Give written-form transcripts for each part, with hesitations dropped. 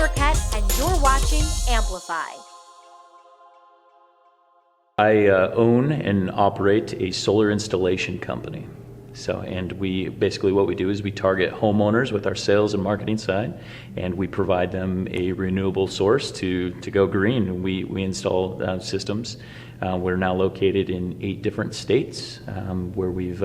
Arquette, and you're watching Amplified. I own and operate a solar installation company. And we basically what we do is we target homeowners with our sales and marketing side, and we provide them a renewable source to go green. We install systems. We're now located in 8 different states, where we've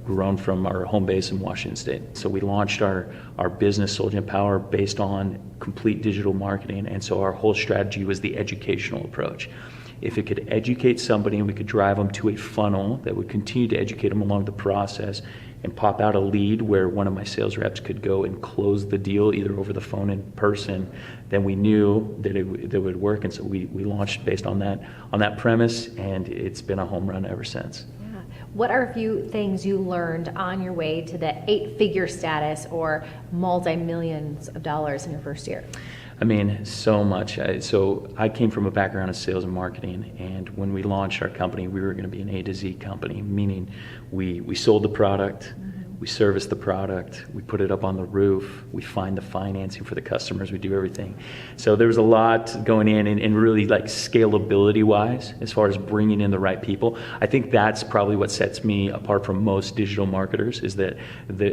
grown from our home base in Washington State. So we launched our business, Solgen Power, based on complete digital marketing, and so our whole strategy was the educational approach. If it could educate somebody and we could drive them to a funnel that would continue to educate them along the process and pop out a lead where one of my sales reps could go and close the deal either over the phone in person, then we knew that it would work. And so we launched based on that premise, and it's been a home run ever since. Yeah. What are a few things you learned on your way to the 8-figure status or multi-millions of dollars in your first year? I mean, so much. So I came from a background of sales and marketing, and when we launched our company, we were going to be an A to Z company, meaning we sold the product, we serviced the product, we put it up on the roof, we find the financing for the customers, we do everything. So there was a lot going in, and really like scalability-wise, as far as bringing in the right people. I think that's probably what sets me apart from most digital marketers, is that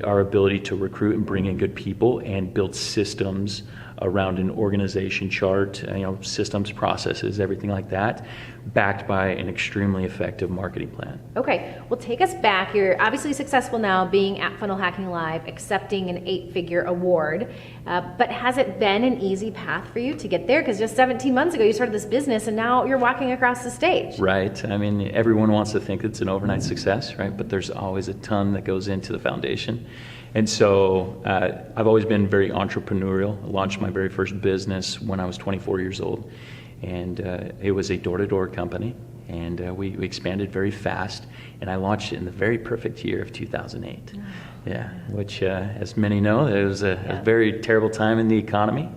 our ability to recruit and bring in good people and build systems around an organization chart, systems, processes, everything like that, backed by an extremely effective marketing plan. Okay, well, take us back. You're obviously successful now being at Funnel Hacking Live, accepting an 8-figure award, but has it been an easy path for you to get there? Because just 17 months ago, you started this business, and now you're walking across the stage. Right. I mean, everyone wants to think it's an overnight success, right? But there's always a ton that goes into the foundation. And so I've always been very entrepreneurial. I launched my very first business when I was 24 years old. And it was a door-to-door company. And we expanded very fast. And I launched it in the very perfect year of 2008. Yeah, which, as many know, it was a very terrible time in the economy.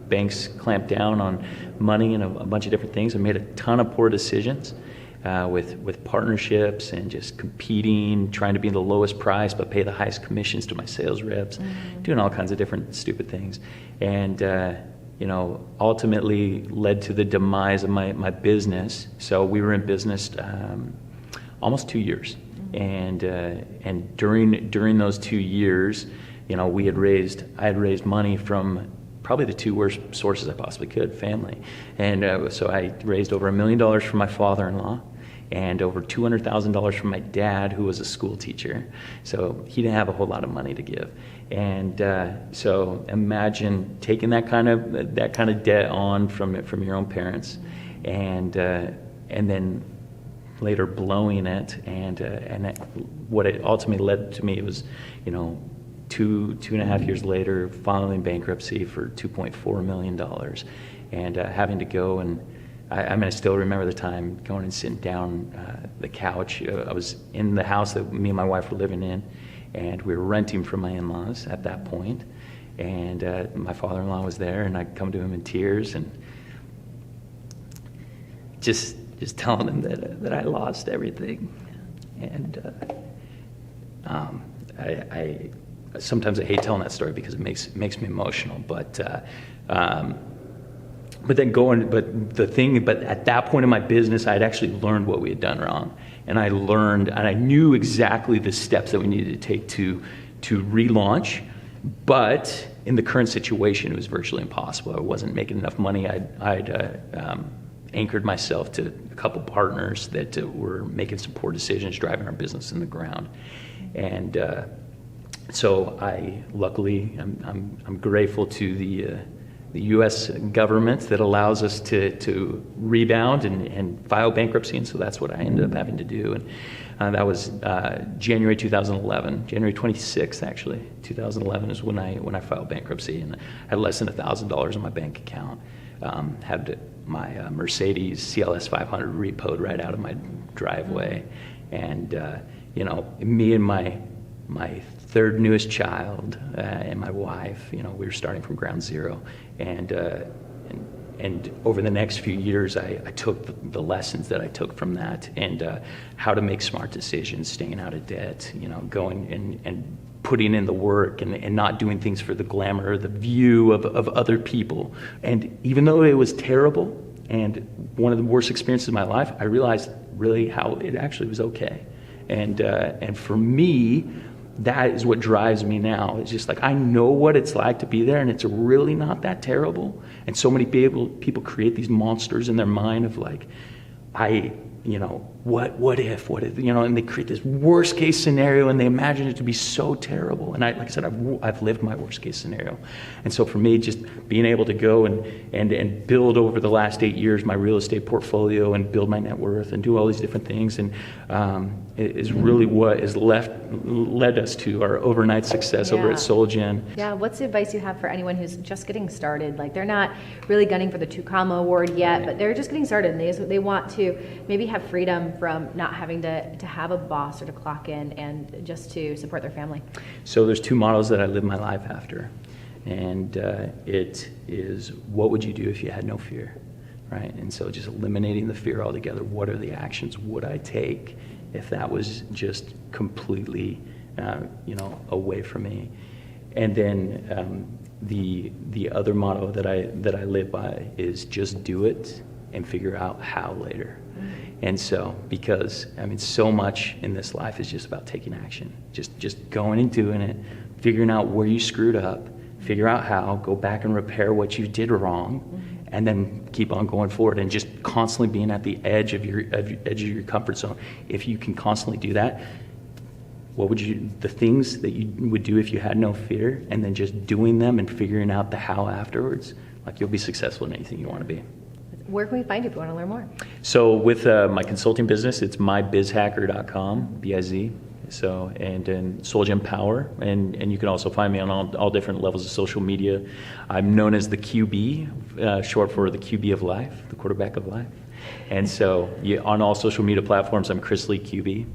Banks clamped down on money and a bunch of different things and made a ton of poor decisions. With partnerships and just competing, trying to be the lowest price but pay the highest commissions to my sales reps, doing all kinds of different stupid things. And ultimately led to the demise of my business. So we were in business almost 2 years. And during those 2 years, I had raised money from probably the 2 worst sources I possibly could, family. And so I raised over $1 million from my father-in-law and over $200,000 from my dad, who was a school teacher. So he didn't have a whole lot of money to give. And so imagine taking that kind of debt on from your own parents, and then later blowing it. And what it ultimately led to me was, 2.5 years later, filing bankruptcy for $2.4 million, and having to go and I still remember the time going and sitting down the couch. I was in the house that me and my wife were living in, and we were renting from my in-laws at that point. And my father-in-law was there, and I'd come to him in tears and just telling him that I lost everything. And I sometimes I hate telling that story because it makes me emotional, but at that point in my business, I had actually learned what we had done wrong, and I knew exactly the steps that we needed to take to relaunch. But in the current situation, it was virtually impossible. I wasn't making enough money. I'd anchored myself to a couple partners that were making some poor decisions, driving our business in the ground, and so I'm grateful to the U.S. government that allows us to rebound and file bankruptcy, and so that's what I ended up having to do. And that was January 2011, January 26th actually, 2011 is when I filed bankruptcy, and I had less than $1,000 in my bank account. Had my Mercedes CLS 500 repoed right out of my driveway, and me and my third newest child and my wife, we were starting from ground zero, and over the next few years, I took the lessons that I took from that, and how to make smart decisions, staying out of debt, going and putting in the work and not doing things for the glamour or the view of other people. And even though it was terrible and one of the worst experiences of my life, I realized really how it actually was okay. And for me, that is what drives me now. It's just like, I know what it's like to be there, and it's really not that terrible. And so many people create these monsters in their mind of like, what if, and they create this worst case scenario and they imagine it to be so terrible. And like I said, I've lived my worst case scenario. And so for me, just being able to go and build over the last 8 years my real estate portfolio and build my net worth and do all these different things, and is really what has led us to our overnight success over at SoulGen. Yeah, what's the advice you have for anyone who's just getting started? Like, they're not really gunning for the 2 award yet, but they're just getting started, and they want to maybe have freedom from not having to have a boss or to clock in, and just to support their family. So there's 2 models that I live my life after, and it is, what would you do if you had no fear, right? And so just eliminating the fear altogether. What are the actions would I take if that was just completely, away from me? And then the other motto that I live by is just do it and figure out how later. And so, because so much in this life is just about taking action, just going and doing it, figuring out where you screwed up, figure out how, go back and repair what you did wrong, and then keep on going forward, and just constantly being at the edge of your comfort zone. If you can constantly do that, the things that you would do if you had no fear, and then just doing them and figuring out the how afterwards, like, you'll be successful in anything you want to be. Where can we find you if you want to learn more? So with my consulting business, it's mybizhacker.com, B-I-Z. So, and SoulGen Power, and you can also find me on all different levels of social media. I'm known as the QB, short for the QB of life, the quarterback of life. And so on all social media platforms, I'm Chris Lee QB.